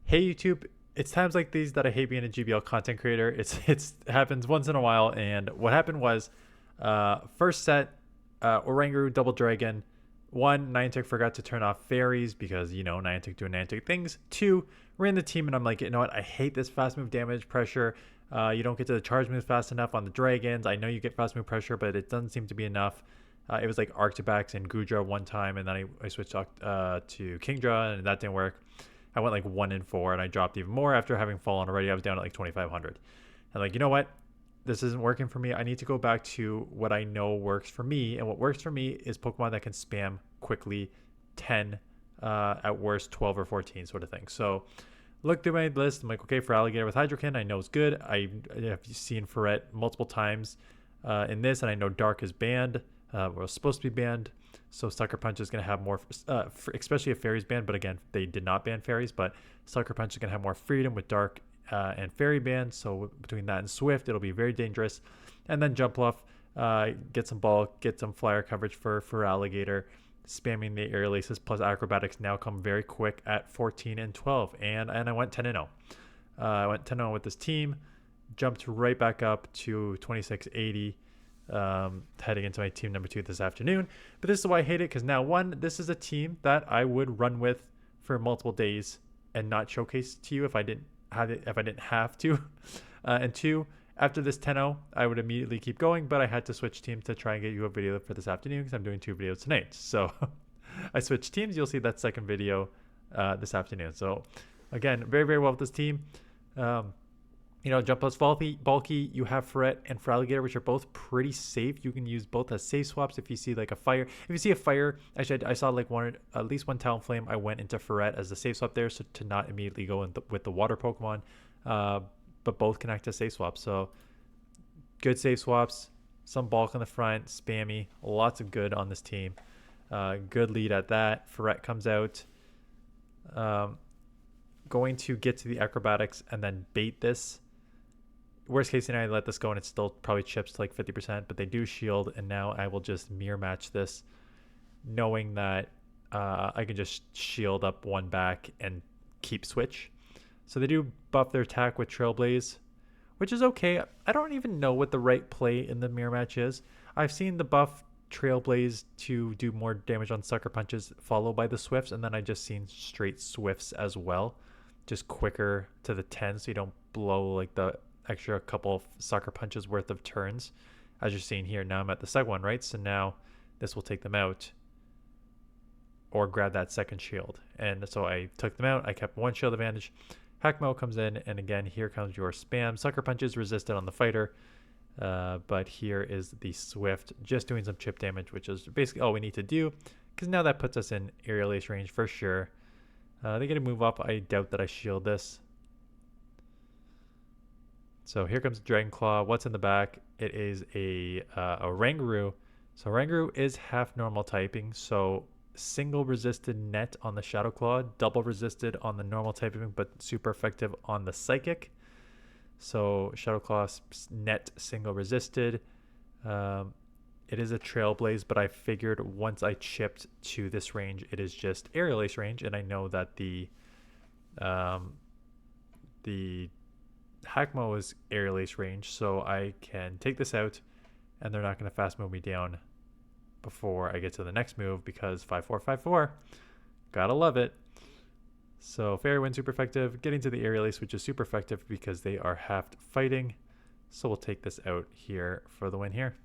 Hey YouTube, it's times like these that I hate being a GBL content creator. It happens once in a while, and what happened was, first set, Oranguru double dragon. One, Niantic forgot to turn off fairies because Niantic doing Niantic things. Two, ran the team and I'm like, you know what? I hate this fast move damage pressure. You don't get to the charge moves fast enough on the dragons. I know you get fast move pressure, but it doesn't seem to be enough. It was like Arctibax and Gudra one time, and then I switched to Kingdra, and that didn't work. I went like 1-4, and I dropped even more after having fallen already. I was down at like 2,500. And like, you know what? This isn't working for me. I need to go back to what I know works for me. And what works for me is Pokemon that can spam quickly 10, at worst 12 or 14 sort of thing. So look through my list. I'm like, okay, feraligatr with Hydrokin, I know is good. I have seen Furret multiple times in this, and I know Dark is banned. Or supposed to be banned. So Sucker Punch is going to have more, especially if Fairy's banned. But again, they did not ban Fairies, but Sucker Punch is going to have more freedom with Dark and Fairy banned. So between that and Swift, it'll be very dangerous. And then Jumpluff, get some bulk, get some flyer coverage for Alligator. Spamming the Aerial Aces plus Acrobatics now come very quick at 14 and 12. And I went 10-0. I went 10-0 with this team. Jumped right back up to 2680. Heading into my team number 2 this afternoon. But this is why I hate it, because now, one, this is a team that I would run with for multiple days and not showcase to you if I didn't have to. And two, after this 10-0, I would immediately keep going, but I had to switch teams to try and get you a video for this afternoon because I'm doing 2 videos tonight. So I switched teams. You'll see that second video this afternoon. So again, very, very well with this team. Jumpluff's bulky. You have Furret and feraligatr, which are both pretty safe. You can use both as safe swaps if you see like a fire. If you see a fire, actually, I saw like at least one Talonflame. I went into Furret as the safe swap there, so to not immediately go with the water Pokemon. But both can act as safe swaps. So good safe swaps, some bulk on the front, spammy, lots of good on this team. Good lead at that. Furret comes out. Going to get to the acrobatics and then bait this. Worst case scenario, I let this go and it still probably chips to like 50%, but they do shield, and now I will just mirror match this, knowing that I can just shield up one back and keep switch. So they do buff their attack with Trailblaze, which is okay. I don't even know what the right play in the mirror match is. I've seen the buff Trailblaze to do more damage on Sucker Punches followed by the Swifts, and then I just seen straight Swifts as well, just quicker to the 10 so you don't blow like the extra couple of Sucker Punches worth of turns, as you're seeing here. Now I'm at the second one, right? So now this will take them out or grab that second shield. And so I took them out. I kept one shield advantage. Hackmo comes in, and again, here comes your spam. Sucker Punches resisted on the fighter, but here is the Swift just doing some chip damage, which is basically all we need to do, because now that puts us in Aerial Ace range for sure. They get to move up. I doubt that I shield this. So here comes Dragon Claw. What's in the back? It is a Oranguru. So Oranguru is half normal typing. So single resisted net on the Shadow Claw, double resisted on the normal typing, but super effective on the Psychic. So Shadow Claw net single resisted. It is a Trailblaze, but I figured once I chipped to this range, it is just Aerial Ace range, and I know that the Hackmo is Aerial Ace range, so I can take this out, and they're not going to fast move me down before I get to the next move, because 5-4, 5-4. Gotta love it. So Fairy Wind super effective. Getting to the Aerial Ace, which is super effective because they are half fighting. So we'll take this out here for the win here.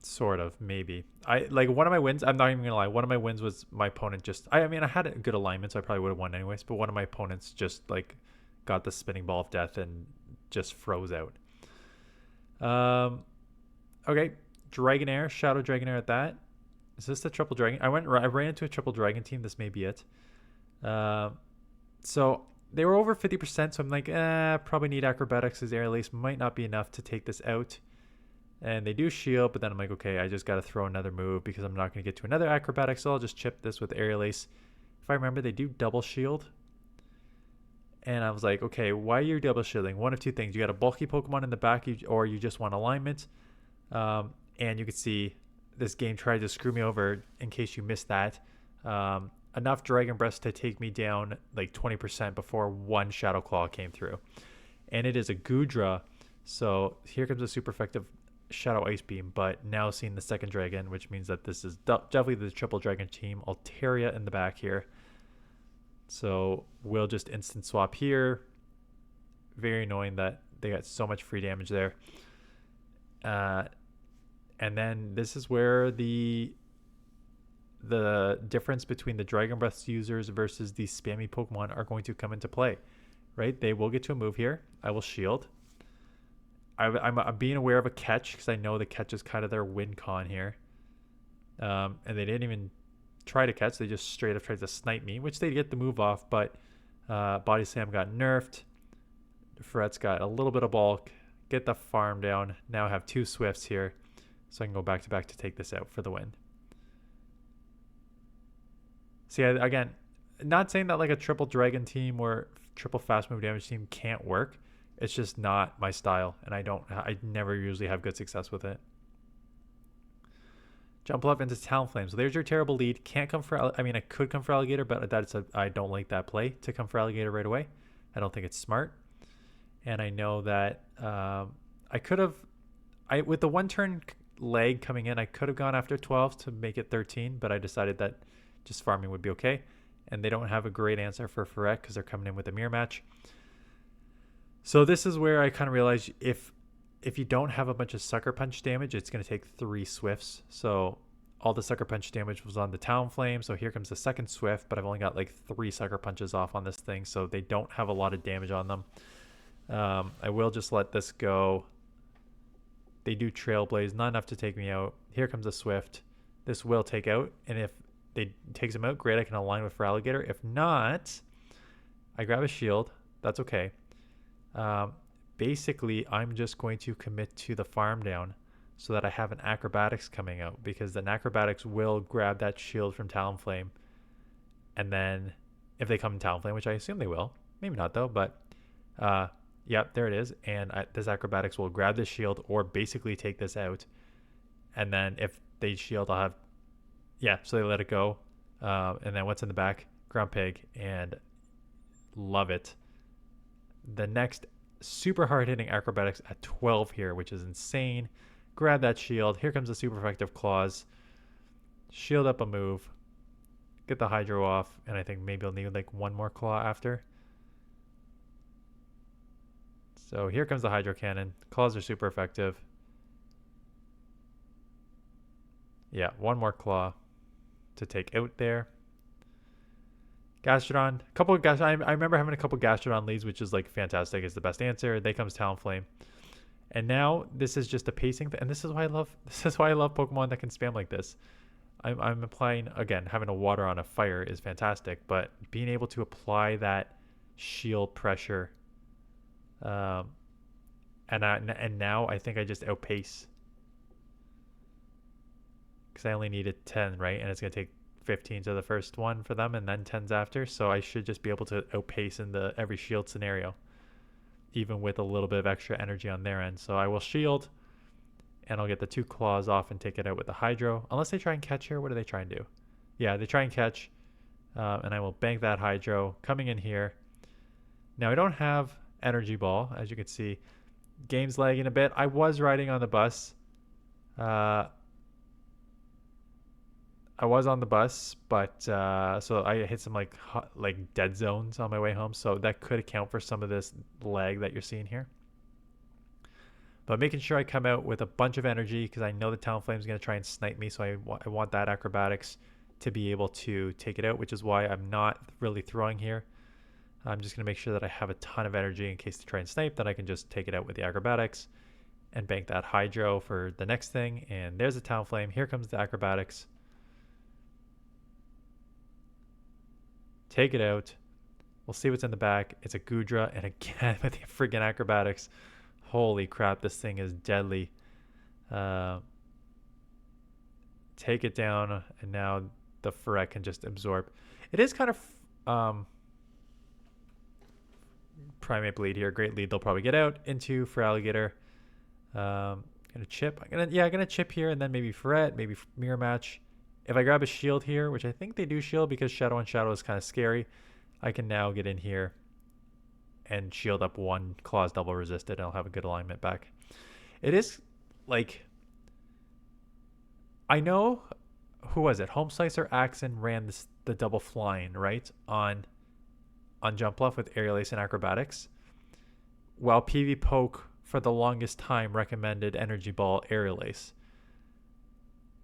Sort of, maybe. One of my wins, I'm not even gonna lie, one of my wins was my opponent just, I had a good alignment, so I probably would have won anyways, but one of my opponents just like got the spinning ball of death and just froze out. Okay, Dragonair, Shadow Dragonair at that. Is this the triple dragon? I ran into a triple dragon team. This may be it. So they were over 50%, so I'm like, probably need acrobatics as Aerial Ace. Might not be enough to take this out. And they do shield, but then I'm like, okay, I just got to throw another move because I'm not going to get to another acrobatic, so I'll just chip this with Aerial Ace. If I remember, they do double shield. And I was like, okay, why are you double shielding? One of two things. You got a bulky Pokemon in the back, or you just want alignment. And you can see this game tried to screw me over in case you missed that. enough Dragon Breath to take me down like 20% before one Shadow Claw came through. And it is a Goodra, so here comes a super effective Shadow Ice Beam, but now seeing the second dragon, which means that this is definitely the triple dragon team. Altaria in the back here. So we'll just instant swap here. Very annoying that they got so much free damage there. And then this is where the difference between the Dragon Breath users versus the spammy Pokemon are going to come into play, right? They will get to a move here. I will shield. I'm being aware of a catch because I know the catch is kind of their win con here. And they didn't even try to catch. They just straight up tried to snipe me, which they get the move off, but Body Slam got nerfed. Furret's got a little bit of bulk. Get the farm down. Now I have 2 Swifts here, so I can go back to back to take this out for the win. See, again, not saying that like a triple dragon team or triple fast move damage team can't work. It's just not my style, and I never usually have good success with it. Jumpluff into Talonflame. So there's your terrible lead. Can't come for, I mean, I could come for Alligator, but I don't like that play to come for Alligator right away. I don't think it's smart. And I know that I could have, with the 1 turn lag coming in, I could have gone after 12 to make it 13, but I decided that just farming would be okay. And they don't have a great answer for Furret because they're coming in with a mirror match. So this is where I kind of realized if you don't have a bunch of Sucker Punch damage, it's going to take 3 Swifts. So all the Sucker Punch damage was on the Talonflame. So here comes the second Swift, but I've only got like 3 Sucker Punches off on this thing. So they don't have a lot of damage on them. I will just let this go. They do Trailblaze, not enough to take me out. Here comes a Swift. This will take out. And if they takes him out, great, I can align with Feraligatr. If not, I grab a shield. That's okay. Basically, I'm just going to commit to the farm down so that I have an Acrobatics coming out, because an Acrobatics will grab that shield from Talonflame. And then if they come in Talonflame, which I assume they will, maybe not though, but yep, there it is. And this Acrobatics will grab this shield or basically take this out. And then if they shield, I'll have, yeah, so they let it go. And then what's in the back? Ground Pig, and love it. The next super hard hitting Acrobatics at 12 here, which is insane. Grab that shield. Here comes the super effective Claws. Shield up a move. Get the Hydro off, and I think maybe I'll need like 1 more Claw after. So here comes the Hydro Cannon. Claws are super effective. Yeah, 1 more Claw to take out there. Gastrodon, a couple of Gastrodon. I remember having a couple Gastrodon leads, which is like fantastic. It's the best answer. They comes Talonflame, and now this is just a pacing and this is why I love Pokemon that can spam like this. I'm applying, again, having a water on a fire is fantastic, but being able to apply that shield pressure, and now I think I just outpace because I only needed 10, right? And it's gonna take 15 to the first one for them and then 10s after, so I should just be able to outpace in the every shield scenario, even with a little bit of extra energy on their end. So I will shield, and I'll get the 2 Claws off and take it out with the Hydro, unless they try and catch here. What do they try and do? Yeah, they try and catch, and I will bank that Hydro coming in here. Now I don't have Energy Ball, as you can see. Game's lagging a bit. I was riding on the bus. I was on the bus, but so I hit some like dead zones on my way home, so that could account for some of this lag that you're seeing here. But making sure I come out with a bunch of energy, because I know the Talonflame is going to try and snipe me, so I want that Acrobatics to be able to take it out, which is why I'm not really throwing here. I'm just going to make sure that I have a ton of energy in case they try and snipe, that I can just take it out with the Acrobatics and bank that Hydro for the next thing. And there's the Talonflame. Here comes the Acrobatics. Take it out. We'll see what's in the back. It's a Goodra, and again with the friggin' Acrobatics. Holy crap, this thing is deadly. Take it down, and now the Furret can just absorb. It is kind of Primate Bleed here. Great lead. They'll probably get out into Feraligatr. Gonna chip. I'm gonna chip here, and then maybe Furret, maybe Mirror Match, If I grab a shield here, which I think they do shield because Shadow on Shadow is kind of scary, I can now get in here and shield up one Claws double resisted, and I'll have a good alignment back. It is like, I know, who was it? Home Slicer Axon ran the double flying, right? On Jumpluff with Aerial Ace and Acrobatics, while PV Poke for the longest time recommended Energy Ball Aerial Ace.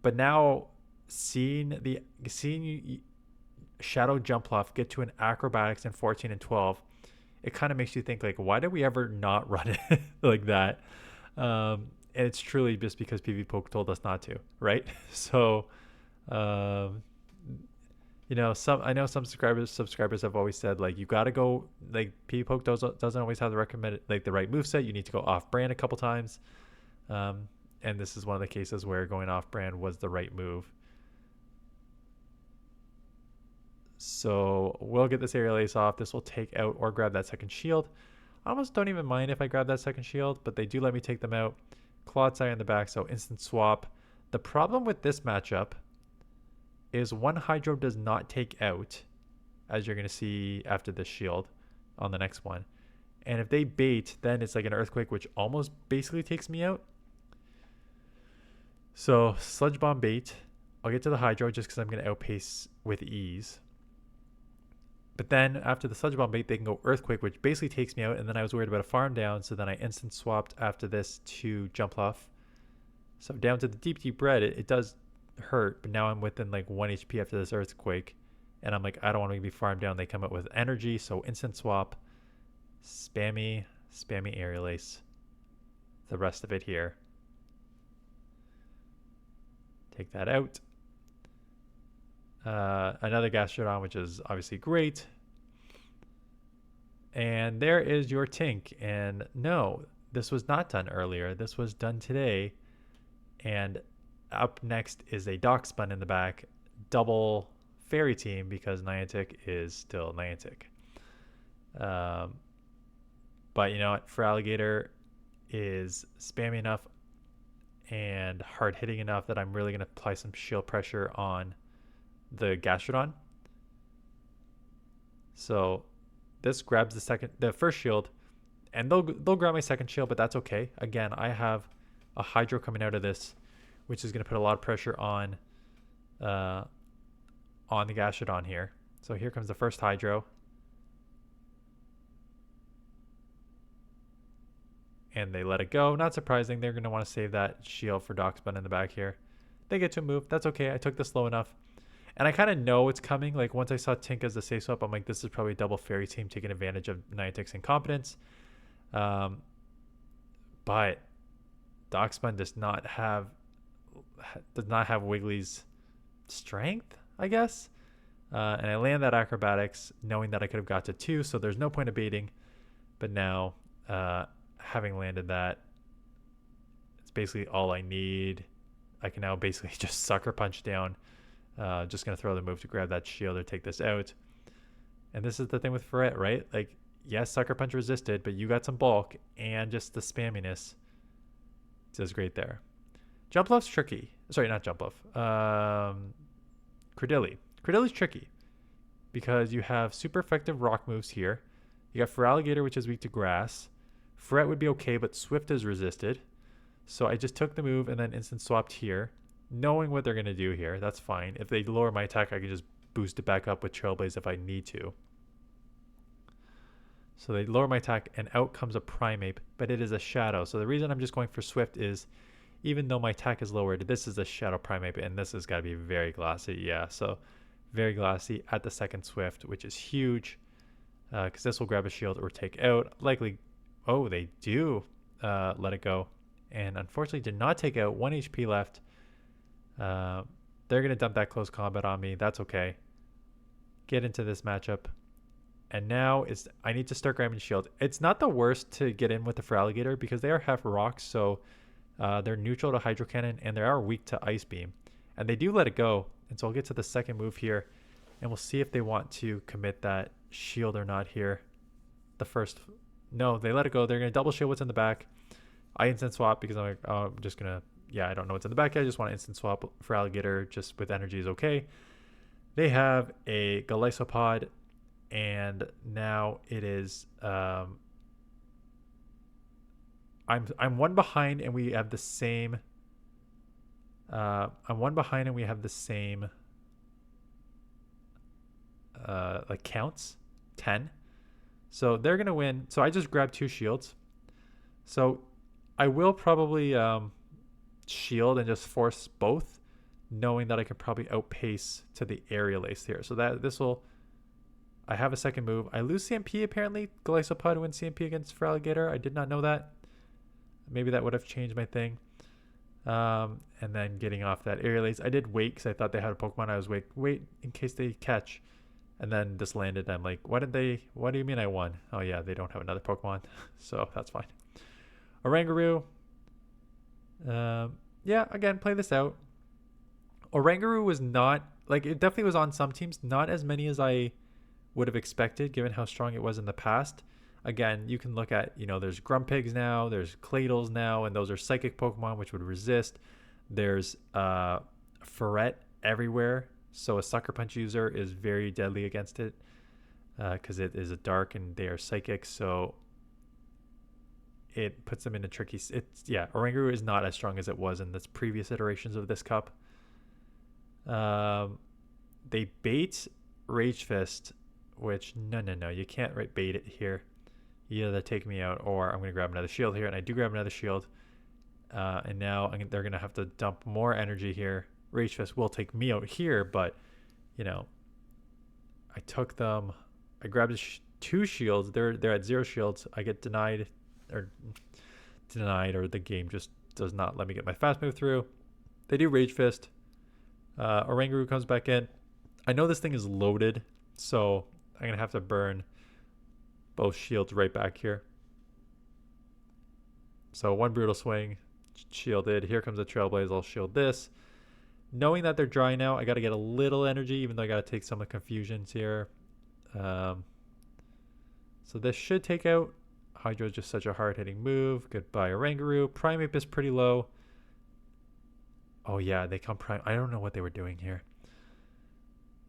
But now seeing Shadow Jumpluff get to an Acrobatics in 14 and 12, it kind of makes you think, like, why did we ever not run it like that? And it's truly just because PV Poke told us not to, right? So, you know, I know some subscribers have always said, like, you got to go, like, PV Poke doesn't always have the recommended, like, the right moveset. You need to go off brand a couple times. And this is one of the cases where going off brand was the right move. So we'll get this Aerial Ace off. This will take out or grab that second shield. I almost don't even mind if I grab that second shield, but they do let me take them out. Clodsire in the back, so instant swap. The problem with this matchup is one Hydro does not take out, as you're going to see after this shield on the next one. And if they bait, then it's like an Earthquake, which almost basically takes me out. So Sludge Bomb bait. I'll get to the Hydro just because I'm going to outpace with ease. But then after the Sludge Bomb bait, they can go Earthquake, which basically takes me out. And then I was worried about a farm down, so then I instant swapped after this to Jumpluff. So down to the Deep Red, it does hurt, but now I'm within like 1 HP after this Earthquake. And I'm like, I don't want to be farmed down. They come out with energy, so instant swap. Spammy Aerial Ace. The rest of it here. Take that out. Another Gastrodon, which is obviously great. And there is your Tink. And no, this was not done earlier. This was done today. And up next is a Doxbun in the back. Double Fairy Team because Niantic is still Niantic. But you know what? Feraligatr is spammy enough and hard hitting enough that I'm really going to apply some shield pressure on the Gastrodon. So this grabs the first shield, and they'll grab my second shield, but that's okay. Again, I have a Hydro coming out of this, which is going to put a lot of pressure on the Gastrodon here. So here comes the first Hydro. And they let it go. Not surprising. They're going to want to save that shield for Doxbun in the back here. They get to move. That's okay. I took this low enough. And I kind of know it's coming. Like, once I saw Tink as the safe swap, I'm like, this is probably a double Fairy Team taking advantage of Niantic's incompetence. But Doxbun does not have Wiggly's strength, I guess. And I land that Acrobatics knowing that I could have got to 2, so there's no point of baiting. But now, having landed that, it's basically all I need. I can now basically just Sucker Punch down. Just going to throw the move to grab that shield or take this out. And this is the thing with Furret, right? Like, yes, Sucker Punch resisted, but you got some bulk and just the spamminess does great there. Jumpluff's tricky. Sorry, not Jumpluff. Credilli. Credilli's tricky because you have super effective rock moves here. You got Feraligatr, which is weak to grass. Furret would be okay, but Swift is resisted. So I just took the move and then instant swapped here, knowing what they're going to do here. That's fine. If they lower my attack, I can just boost it back up with Trailblaze if I need to. So they lower my attack, and out comes a Primeape, but it is a Shadow. So the reason I'm just going for Swift is, even though my attack is lowered, this is a Shadow Primeape, and this has got to be very glassy. Yeah, so very glassy at the second Swift, which is huge, because this will grab a shield or take out. Likely, oh, they do let it go, and unfortunately did not take out. 1 HP left. They're going to dump that close combat on me. That's okay. Get into this matchup. And now I need to start grabbing shield. It's not the worst to get in with the Feraligatr because they are half rocks, so they're neutral to Hydro Cannon, and they are weak to Ice Beam. And they do let it go. And so I'll get to the second move here, and we'll see if they want to commit that shield or not here. No, they let it go. They're going to double shield what's in the back. I instant swap because I'm like, oh, I'm just going to yeah, I don't know what's in the back. I just want to instant swap feraligatr just with energy is okay. They have a Galysopod, and now it is I'm one behind, and we have the same. I'm one behind, and we have the same like counts, 10. So they're gonna win. So I just grabbed 2 shields. So I will probably shield and just force both, knowing that I can probably outpace to the aerial ace here. So that this will. I have a second move. I lose CMP apparently. Galysopod wins CMP against feraligatr. I did not know that. Maybe that would have changed my thing. And then getting off that aerial ace. I did wait because I thought they had a Pokemon. I was wait in case they catch. And then this landed. I'm like, what do you mean I won? Oh yeah, they don't have another Pokemon. So that's fine. Oranguru. Yeah, again, play this out. Oranguru was not, like, it definitely was on some teams. Not as many as I would have expected given how strong it was in the past. Again, you can look at, there's Grumpigs now, there's Cladles now, and those are psychic Pokemon which would resist. There's Furret everywhere, so a Sucker Punch user is very deadly against it because it is a dark and they are psychic, so it puts them in a tricky. Oranguru is not as strong as it was in the previous iterations of this cup. They bait Rage Fist, which no, you can't bait it here. You either take me out, or I'm going to grab another shield here, and I do grab another shield. And now they're going to have to dump more energy here. Rage Fist will take me out here, but, I took them. I grabbed 2 shields. They're at 0 shields. I get denied, or the game just does not let me get my fast move through. They do Rage Fist. Oranguru comes back in. I know this thing is loaded, so I'm going to have to burn both shields right back here. So 1 Brutal Swing, shielded. Here comes a Trailblaze. I'll shield this. Knowing that they're dry now, I got to get a little energy, even though I got to take some of the confusions here. So this should take out. Hydro is just such a hard-hitting move. Goodbye, Oranguru. Primeape is pretty low. Oh, yeah, they come Prime. I don't know what they were doing here.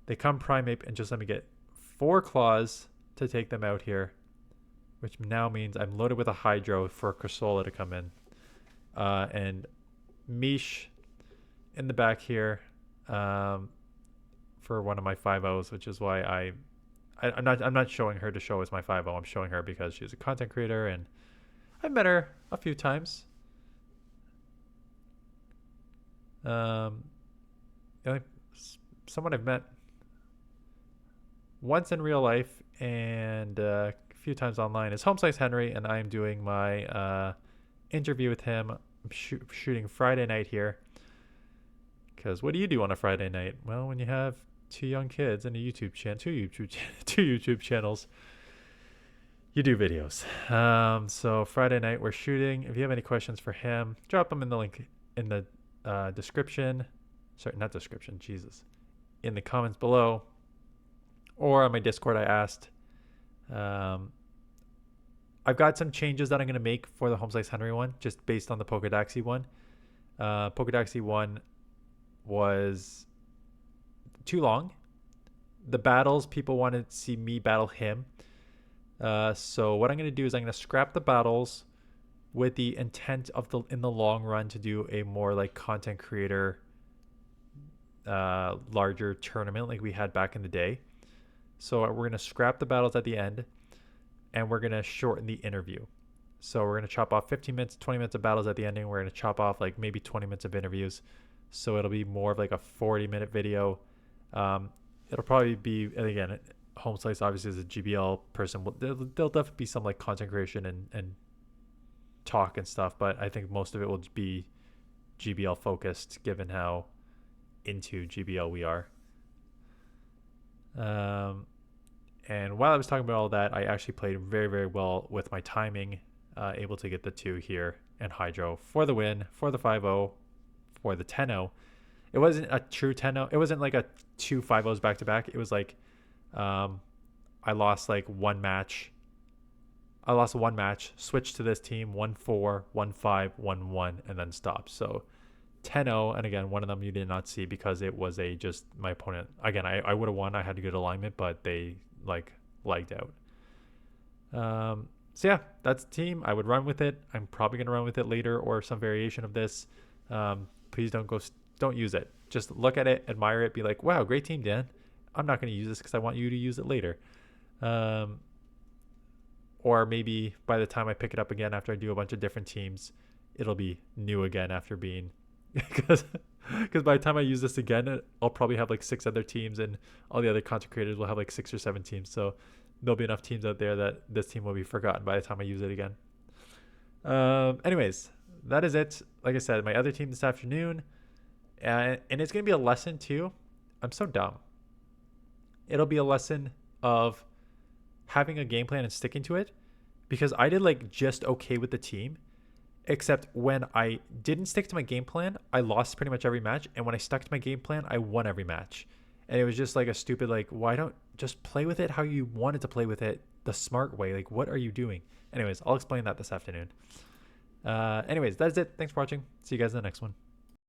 They come Primeape and just let me get 4 Claws to take them out here, which now means I'm loaded with a Hydro for Crasola to come in. And Mish in the back here for one of my 5-0s, which is why I'm not showing her to show as my 5-0. I'm showing her because she's a content creator, and I've met her a few times. Someone I've met once in real life and a few times online is Homeslice Henry, and I'm doing my interview with him. I'm shooting Friday night here. Because what do you do on a Friday night? Well, when you have 2 young kids and a YouTube channel, two YouTube channels, you do videos. So Friday night we're shooting. If you have any questions for him, drop them in the link in the description. Sorry, not description. Jesus, in the comments below, or on my Discord. I asked. I've got some changes that I'm going to make for the Homeslice Henry one, just based on the Poke Daxi one. Poke Daxi one was too long. The battles, people wanted to see me battle him. So what I'm going to do is I'm going to scrap the battles with the intent of in the long run to do a more like content creator larger tournament like we had back in the day. So we're going to scrap the battles at the end, and we're going to shorten the interview. So we're going to chop off 15 minutes, 20 minutes of battles at the ending. We're going to chop off like maybe 20 minutes of interviews. So it'll be more of like a 40-minute video. It'll probably be, and again, Homeslice obviously is a GBL person. There'll definitely be some like content creation and talk and stuff, but I think most of it will be GBL focused given how into GBL we are. And while I was talking about all that, I actually played very, very well with my timing, able to get the 2 here and Hydro for the win, for the 5-0, for the 10-0. It wasn't a true 10-0. It wasn't like a 2 5-0s back to back. It was like I lost like one match. I lost one match, switched to this team, 1-4, 1-5, 1-1, and then stopped. So 10-0, and again, one of them you did not see because it was just my opponent. Again, I would have won. I had a good alignment, but they like lagged out. So yeah, that's the team. I would run with it. I'm probably gonna run with it later or some variation of this. Please don't use it. Just look at it, admire it, be like, wow, great team, Dan. I'm not gonna use this because I want you to use it later. Or maybe by the time I pick it up again after I do a bunch of different teams, it'll be new again after being because by the time I use this again, I'll probably have like 6 other teams, and all the other content creators will have like 6 or 7 teams. So there'll be enough teams out there that this team will be forgotten by the time I use it again. Anyways, that is it. Like I said, my other team this afternoon, and it's gonna be a lesson too. I'm so dumb. It'll be a lesson of having a game plan and sticking to it, because I did like just okay with the team, except when I didn't stick to my game plan, I lost pretty much every match, and when I stuck to my game plan, I won every match. And it was just like a stupid, like, why don't just play with it how you wanted to play with it the smart way? Like, what are you doing? Anyways, I'll explain that this afternoon. Anyways, that's it. Thanks for watching. See you guys in the next one.